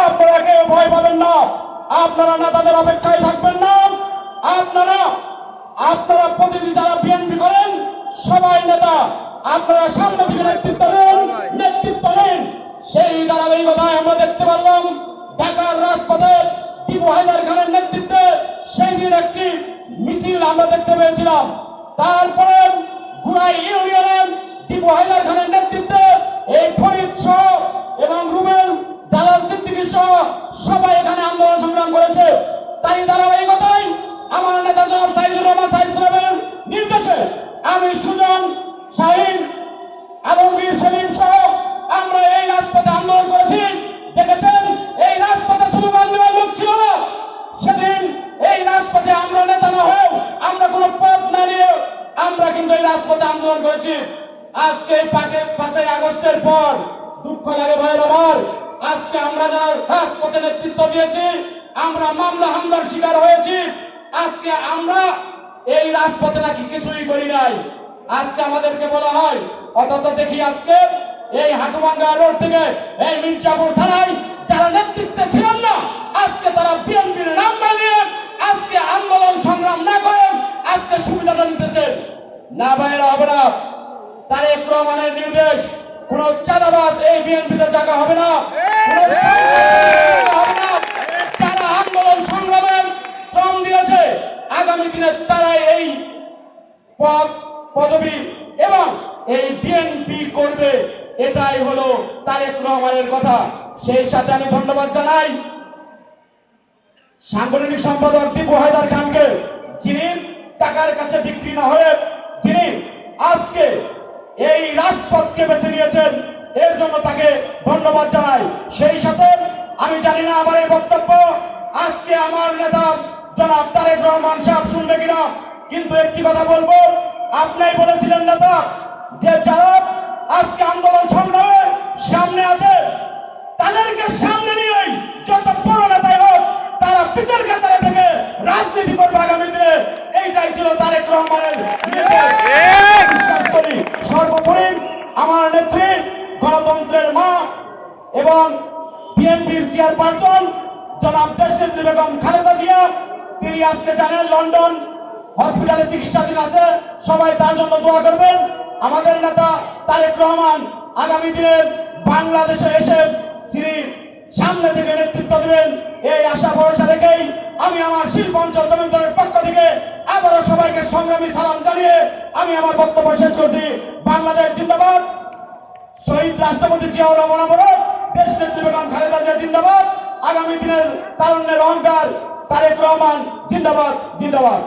আপনারা কেউ ভয় পাবেন না, আপনারা নেতাদের অপেক্ষায় থাকবেন না। আপনারা আপনারা প্রতিদিন যারা বিএনপি করেন সবাই নেতা, আপনারা সামনে থেকে নেতৃত্ব নেন। সেই ধারাবাহিকতায় আমরা দেখতে পারলাম ঢাকার রাজপথে টিপু হায়দার খানের নেতৃত্বে সেই দিন একটি মিছিল আমরা দেখতে পেয়েছিলাম। তারপরে গুড়াই ইউনিয়নে টিপু হায়দার খানের নেতৃত্বে এই ফরিদ সহ এবং রুবেল জালাল সিদ্দিকী সহ সবাই এখানে আন্দোলন সংগ্রাম করেছে। তাই ধারাবাহিকতায় আমার নেতা জনাব সাইদুর রহমান সাহেবের নির্দেশে আমি সুজন শাহিন আলমগীর সেলিম সহ আমরা এই রাজপথে আন্দোলন করেছি। দেখেছেন এই রাজপথে শুধু বান্ধবের লোক ছিল না, সেদিন এই রাজপথে আমরা নেতা না হয়েও আমরা কোনো পথ না নিয়ে আমরা কিন্তু এই রাজপথে আন্দোলন করেছি। আজকে 5 আগস্টের পর দুঃখ লাগে ভাইয়ের আমার, আজকে আমরা যারা রাজপথে নেতৃত্ব দিয়েছি আমরা মামলা হামলার শিকার হয়েছি। আজকে আমরা এই রাজপথে নাকি কিছুই করি নাই, আজকে আমাদেরকে বলা হয়। অথচ দেখি আজকে এই হাটুভাঙ্গা রোড থেকে এই মির্জাপুর থানায় যারা নেতৃত্বে ছিলেন না আজকে তারা বিএনপির নাম বানিয়ে আজকে আন্দোলন সংগ্রাম না করে আজকে সুবিধাটা নিতেছেন। না ভাইয়েরা হবে না, তারেক রহমানের নির্দেশ কোন চাঁদাবাজ এই বিএনপিতে জায়গা হবে না, যারা আন্দোলন সংগ্রামে শ্রম দিয়েছে আগামী দিনে তারাই এই পদ পদবি এবং এই বিএনপি করবে, এটাই হলো তারেক রহমানের কথা। সেই সাথে আমি ধন্যবাদ জানাই সাংগঠনিক সম্পাদক টিপু হায়দার খানকে, যিনি টাকার কাছে বিক্রি না হয়ে যিনি আজকে এই রাজপথকে বেছে নিয়েছেন, এর জন্য তাকে ধন্যবাদ জানাই। সেই সাথে আমি জানি না আমার এই বক্তব্য আজকে আমার নেতা জনাব তারেক রহমান সাহেব শুনবে কিনা, কিন্তু একটি কথা বলবো, আপনি বলেছিলেন নেতা যে যারা আজকে আন্দোলন সংগ্রামে সামনে আছে তাদেরকে সামনে নিয়েই যত বড় নেতাই হোক তারা পিছের কাতারে থেকে রাজনীতি করবে আগামী দিনে। এইটাই ছিল তারেক রহমানের বিশ্বাস করি। সর্বোপরি আমার নেত্রী গণতন্ত্রের মা এবং বিএনপির চেয়ারপারসন জনাব দেশনেত্রী বেগম খালেদা জিয়া, তিনি আজকে জানেন লন্ডন হসপিটালে চিকিৎসাধীন আছে, সবাই তার জন্য দোয়া করবেন। আমাদের নেতা তারেক রহমান আগামী দিনে বাংলাদেশে এসে তিনি সামনে থেকে নেতৃত্ব দেবেন, এই আশা ভরসা রেখেই আমি আমার শিল্পাঞ্চল জমিদারের পক্ষ থেকে আবারও সবাইকে সংগ্রামী সালাম জানিয়ে আমি আমার বক্তব্য শেষ করছি। বাংলাদেশ জিন্দাবাদ, শহীদ রাষ্ট্রপতি জিয়াউর রহমান অমর, দেশনেত্রী বেগম খালেদা জিয়া জিন্দাবাদ, আগামী দিনের তারুণ্যের অহংকার তারেক রহমান জিন্দাবাদ জিন্দাবাদ।